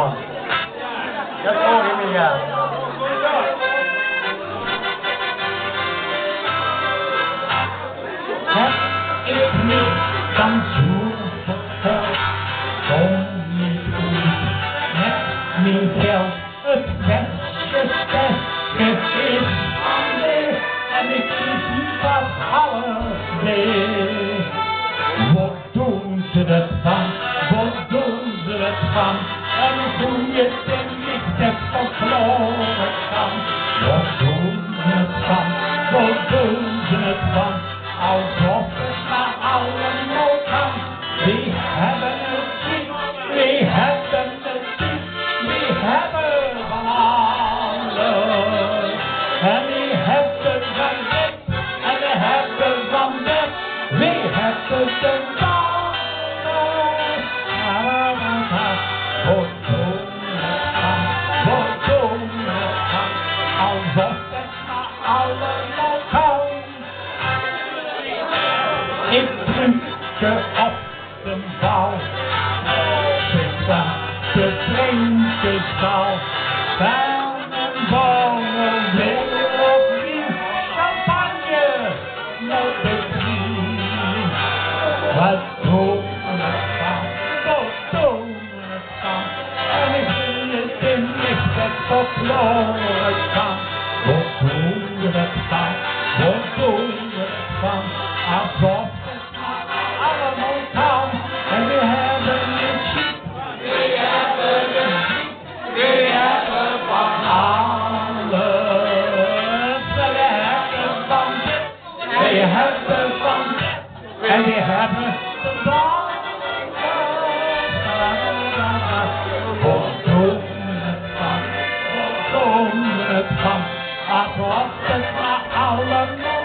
Ja. Dat hoor je me, ja. Het is niet dan zo verteld, om niet goed met mijn geld. Het versje is aan de en ik zie dat alles weer. Wat doen ze dat van? Wat doen ze dat van? En hoe je ten lichte verkloren kan. Wat doen ze het van? Wat doen ze het van? Alsof het maar allemaal kan. Wie hebben het niet? Wie hebben het niet? Wie hebben van alles? En wie heeft het van dit? En wie heeft het van dat? Wie heeft het van dat? Wat doen het van? Wat doen het van? Alsof het maar allemaal kan. Ik drukje op de bal, zit aan de drinkersbal, van een borrel wil of niet, champagne met de vriend. Wat doen het van, wat doen het van, en ik wil het in licht verkloren kan. Wat doen het van, wat doen het van, alsof allemaal kan, en we hebben het ziek, we hebben het ziek, we hebben van alles, we hebben van dit, we hebben van dit, en we hebben van wat doen het van, wat doen het van, alsof het maar allemaal